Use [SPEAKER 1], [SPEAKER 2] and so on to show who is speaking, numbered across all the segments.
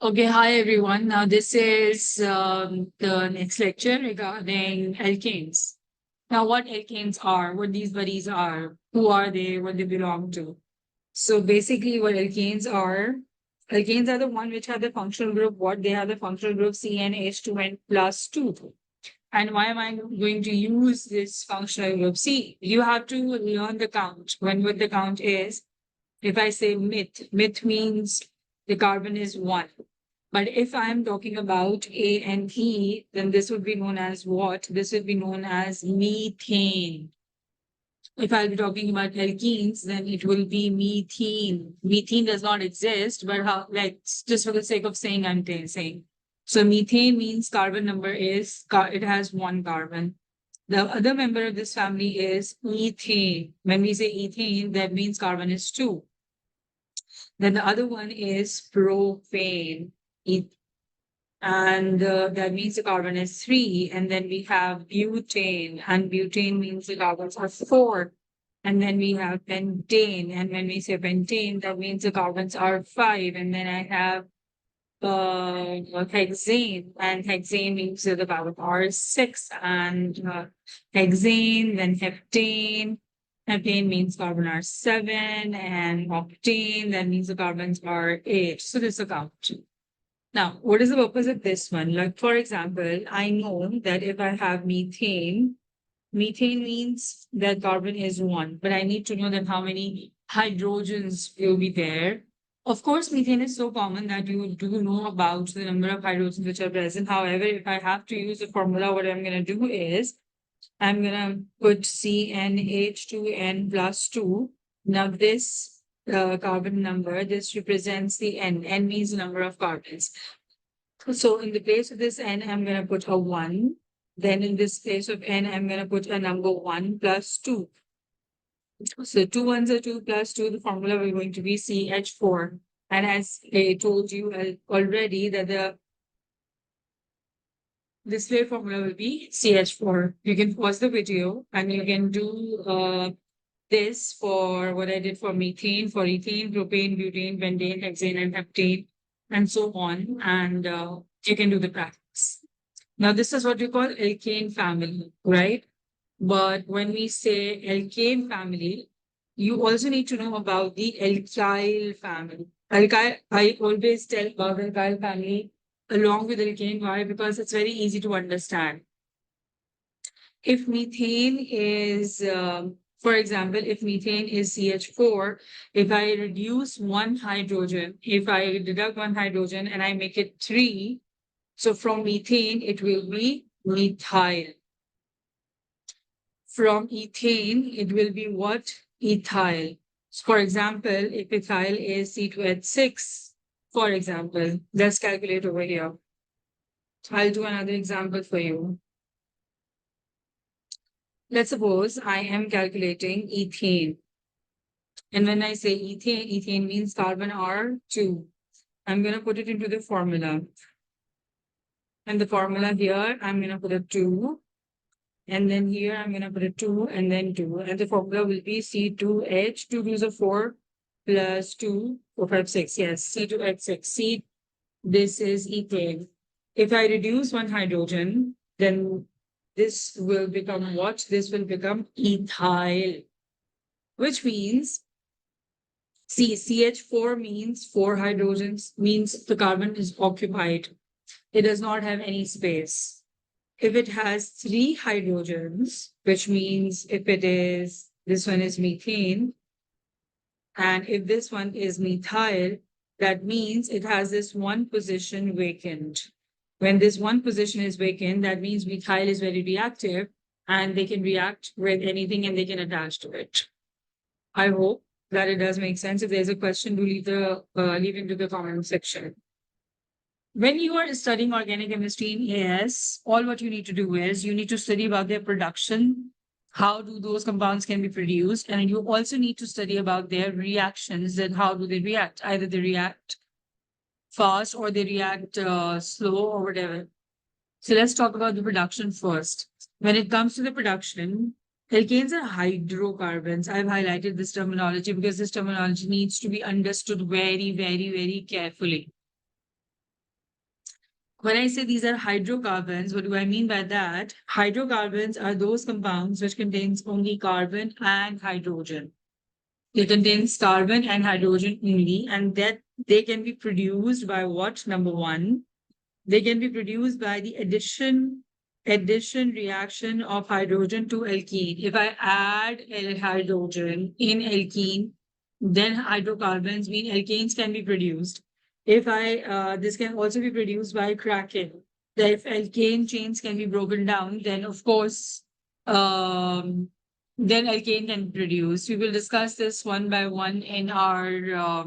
[SPEAKER 1] Okay, hi everyone. Now this is the next lecture regarding alkanes. Now, what alkanes are, what these bodies are, who are they, what they belong to. So basically, what alkanes are the one which have the functional group. What they have the functional group CnH2 and plus two. And why am I going to use this functional group? See, you have to learn the count. When what the count is, if I say myth means the carbon is one. But if I'm talking about A and E, then this would be known as what? This would be known as methane. If I'll be talking about alkenes, then it will be methane. Methane does not exist, but how, like, just for the sake of saying, saying. So methane means carbon number is, it has one carbon. The other member of this family is ethane. When we say ethane, that means carbon is two. Then the other one is propane. And that means the carbon is three. And then we have butane, and butane means the carbons are four. And then we have pentane. And when we say pentane, that means the carbons are five. And then I have hexane, and hexane means that the carbons are six. And hexane, then heptane. Heptane means carbon are seven, and octane, that means the carbons are eight. So this is a count. Now, what is the purpose of this one? Like, for example, I know that if I have methane, methane means that carbon is one, but I need to know that how many hydrogens will be there. Of course, methane is so common that you do know about the number of hydrogens which are present. However, if I have to use a formula, what I'm going to do is I'm going to put CnH2n plus 2. Now, this carbon number, this represents the N. N means the number of carbons. So in the place of this N, I'm going to put a 1. Then in this place of N, I'm going to put a number 1 plus 2. So 2 ones are 2 plus 2. The formula will going to be CH4. And as I told you already that the display formula will be CH4. You can pause the video and you can do this for what I did for methane, for ethane, propane, butane, pentane, hexane, and heptane, and so on. And you can do the practice. Now, this is what we call alkane family, right? But when we say alkane family, you also need to know about the alkyl family. Alkyl, I always tell about alkyl family along with alkane. Why? Because it's very easy to understand. If methane is, for example, if methane is CH4, if I reduce one hydrogen, if I deduct one hydrogen and I make it three, so from methane, it will be methyl. From ethane, it will be what? Ethyl. So for example, if ethyl is C2H6, for example, let's calculate over here. I'll do another example for you. Let's suppose I am calculating ethane. And when I say ethane, ethane means carbon are two. I'm going to put it into the formula. And the formula here, I'm going to put a 2. And then here, I'm going to put a 2 and then 2. And the formula will be C2H, 2 to the 4 plus 2, 4, 5, 6. Yes, C2H6. C, this is ethane. If I reduce one hydrogen, then this will become what? This will become ethyl, which means, see, CH4 means 4 hydrogens, means the carbon is occupied. It does not have any space. If it has 3 hydrogens, which means if it is, this one is methane, and if this one is methyl, that means it has this one position vacant. When this one position is vacant, that means methyl is very reactive and they can react with anything and they can attach to it. I hope that it does make sense. If there's a question, do leave into the comment section. When you are studying organic chemistry in AS, all what you need to do is you need to study about their production, how do those compounds can be produced, and you also need to study about their reactions and how do they react. Either they react fast or they react slow or whatever. So let's talk about the production first. When it comes to the production, alkanes are hydrocarbons. I've highlighted this terminology because this terminology needs to be understood very, very, very carefully. When I say these are hydrocarbons, what do I mean by that? Hydrocarbons are those compounds which contains only carbon and hydrogen. They contains carbon and hydrogen only, and that they can be produced by what? Number one, they can be produced by the addition reaction of hydrogen to alkene. If I add hydrogen in alkene, then hydrocarbons mean alkanes can be produced. If I this can also be produced by cracking. If alkane chains can be broken down, then of course then alkane can be produced. We will discuss this one by one in our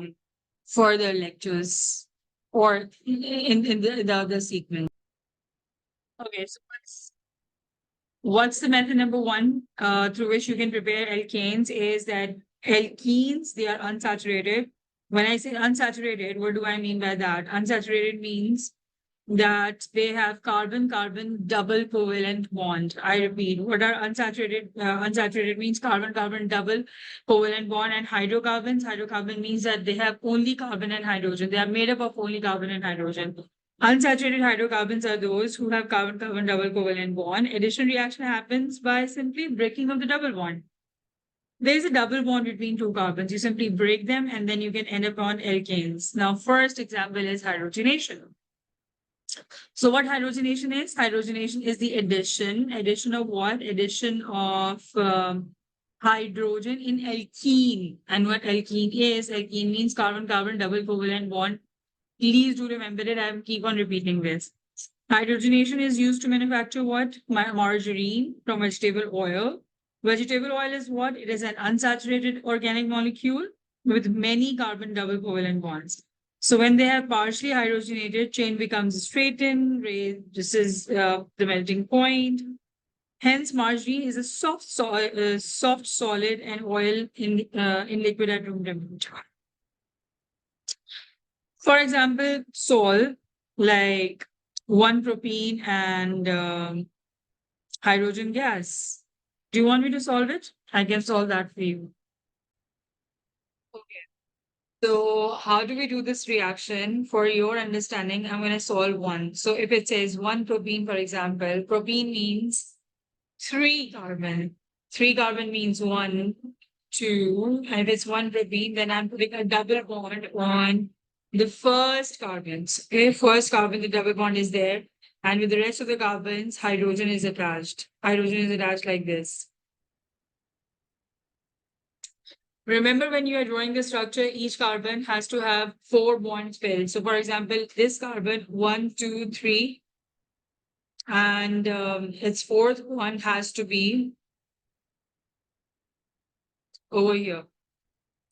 [SPEAKER 1] further lectures or in the other sequence. Okay, so what's the method number one through which you can prepare alkanes is that alkenes, they are unsaturated. When I say unsaturated, what do I mean by that? Unsaturated means that they have carbon-carbon double covalent bond. I repeat, what are unsaturated? Unsaturated means carbon-carbon double covalent bond, and hydrocarbons. Hydrocarbon means that they have only carbon and hydrogen. They are made up of only carbon and hydrogen. Unsaturated hydrocarbons are those who have carbon-carbon double covalent bond. Addition reaction happens by simply breaking of the double bond. There is a double bond between two carbons. You simply break them and then you can end up on alkanes. Now, first example is hydrogenation. So what hydrogenation is? Hydrogenation is the addition of what? Addition of hydrogen in alkene. And what alkene means carbon-carbon double covalent bond. Please do remember it. I keep on repeating this. Hydrogenation is used to manufacture what? Margarine from vegetable oil. Vegetable oil is what? It is an unsaturated organic molecule with many carbon double covalent bonds. So when they have partially hydrogenated, chain becomes straightened. This is the melting point. Hence, margarine is a soft solid and oil in liquid at room temperature. For example, sol, like 1-propene and hydrogen gas. Do you want me to solve it? I can solve that for you. Okay. So how do we do this reaction? For your understanding, I'm going to solve one. So if it says 1-propene, for example, propene means 3 carbon. 3 carbon means 1, 2. And if it's 1-propene, then I'm putting a double bond on the first carbons. Okay, first carbon, the double bond is there. And with the rest of the carbons, hydrogen is attached. Hydrogen is attached like this. Remember, when you are drawing the structure, each carbon has to have 4 bonds filled. So for example, this carbon, 1, 2, 3, and its fourth one has to be over here.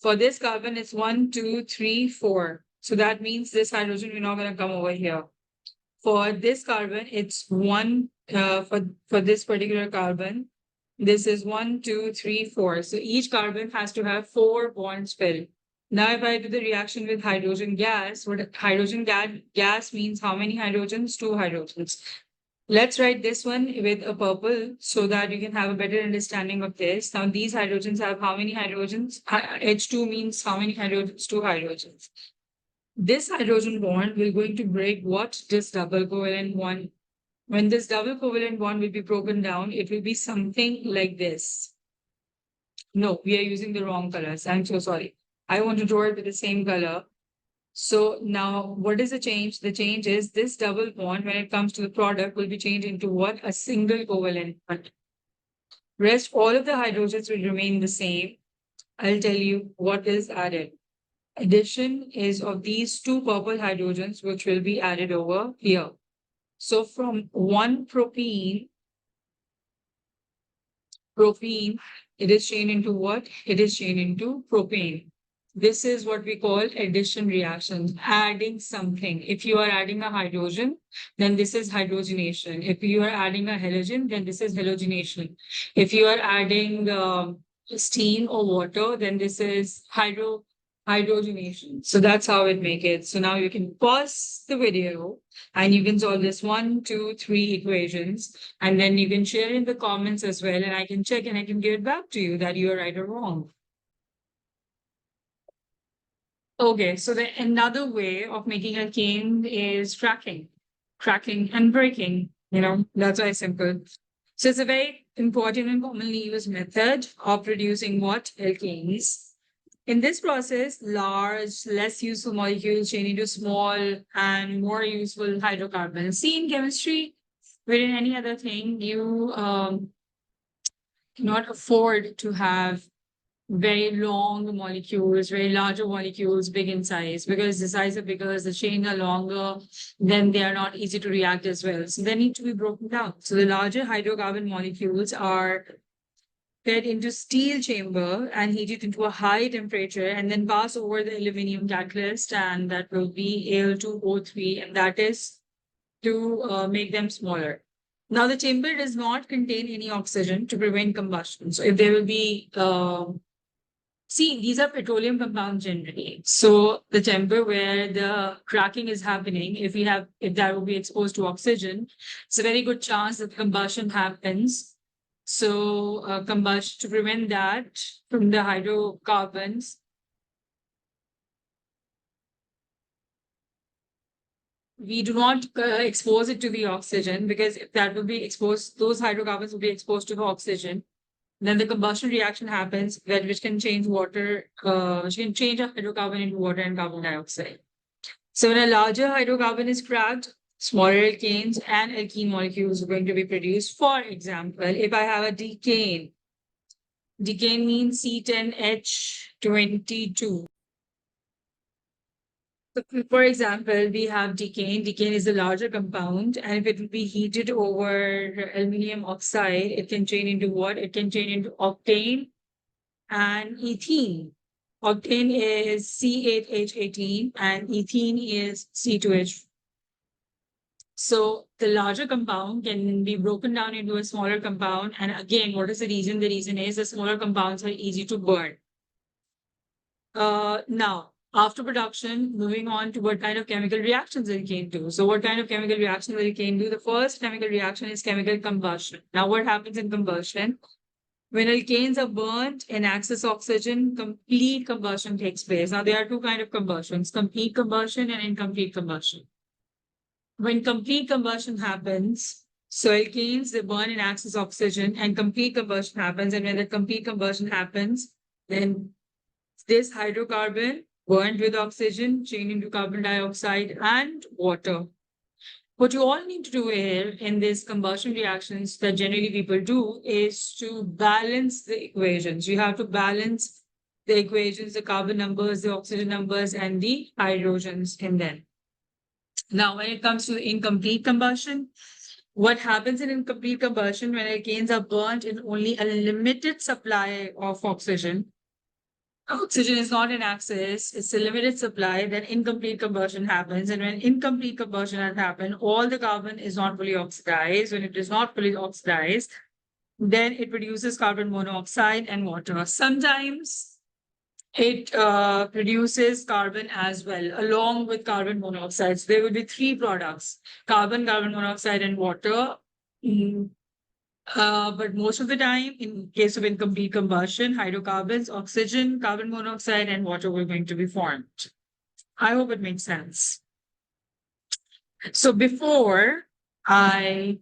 [SPEAKER 1] For this carbon, it's 1, 2, 3, 4. So that means this hydrogen is not going to come over here. For this carbon, it's 1 for this particular carbon. This is 1, 2, 3, 4. So each carbon has to have 4 bonds filled. Now, if I do the reaction with hydrogen gas, what hydrogen gas means how many hydrogens? 2 hydrogens. Let's write this one with a purple so that you can have a better understanding of this. Now, these hydrogens have how many hydrogens? H2 means how many hydrogens? 2 hydrogens. This hydrogen bond will going to break what? This double covalent bond. When this double covalent bond will be broken down, it will be something like this. No, we are using the wrong colors. I'm so sorry. I want to draw it with the same color. So now what is the change? The change is this double bond, when it comes to the product, will be changed into what? A single covalent bond. Rest, all of the hydrogens will remain the same. I'll tell you what is added. Addition is of these 2 purple hydrogens, which will be added over here. So from 1-propene, it is changed into what? It is changed into propane. This is what we call addition reactions, adding something. If you are adding a hydrogen, then this is hydrogenation. If you are adding a halogen, then this is halogenation. If you are adding steam or water, then this is hydrogenation. So that's how it make it. So now you can pause the video and you can solve this 1, 2, 3 equations, and then you can share in the comments as well, and I can check and I can give it back to you that you are right or wrong. Okay, so the another way of making a cane is cracking. cracking and breaking. That's very simple. So it's a very important and commonly used method of producing what? Alkanes. In this process, large, less useful molecules change into small and more useful hydrocarbons. See, in chemistry, within any other thing, you cannot afford to have very long molecules, very larger molecules, big in size, because the size are bigger, the chain are longer, then they are not easy to react as well. So they need to be broken down. So the larger hydrocarbon molecules are fed into steel chamber and heated into a high temperature and then pass over the aluminum catalyst, and that will be Al2O3, and that is to make them smaller. Now, the chamber does not contain any oxygen to prevent combustion. So if there will be see, these are petroleum compounds generally. So the chamber where the cracking is happening, if that will be exposed to oxygen, it's a very good chance that combustion happens. So combustion, to prevent that from the hydrocarbons, we do not expose it to the oxygen, because if that will be exposed, those hydrocarbons will be exposed to the oxygen. Then the combustion reaction happens, which can change water, which can change a hydrocarbon into water and carbon dioxide. So when a larger hydrocarbon is cracked, smaller alkanes and alkene molecules are going to be produced. For example, if I have a decane, decane means C10H22. So for example, we have decane. Decane is a larger compound, and if it will be heated over aluminum oxide, it can change into what? It can change into octane and ethene. Octane is C8H18 and ethene is C2H. So the larger compound can be broken down into a smaller compound. And again, what is the reason? The reason is the smaller compounds are easy to burn. Now, after production, moving on to what kind of chemical reactions it can do. So what kind of chemical reaction will it can do? The first chemical reaction is chemical combustion. Now, what happens in combustion? When alkanes are burnt in excess oxygen, complete combustion takes place. Now, there are two kinds of combustions, complete combustion and incomplete combustion. When complete combustion happens, so alkanes, they burn in excess oxygen and complete combustion happens. And when the complete combustion happens, then this hydrocarbon burned with oxygen, changed into carbon dioxide and water. What you all need to do here in these combustion reactions that generally people do is to balance the equations. You have to balance the equations, the carbon numbers, the oxygen numbers, and the hydrogens in them. Now, when it comes to incomplete combustion, what happens in incomplete combustion when alkanes are burnt in only a limited supply of oxygen? Oxygen is not in excess, it's a limited supply, then incomplete combustion happens. And when incomplete combustion has happened, all the carbon is not fully oxidized. When it is not fully oxidized, then it produces carbon monoxide and water. Sometimes it produces carbon as well, along with carbon monoxide. So there will be three products, carbon, carbon monoxide, and water. But most of the time, in case of incomplete combustion, hydrocarbons, oxygen, carbon monoxide, and water were going to be formed. I hope it makes sense. So before I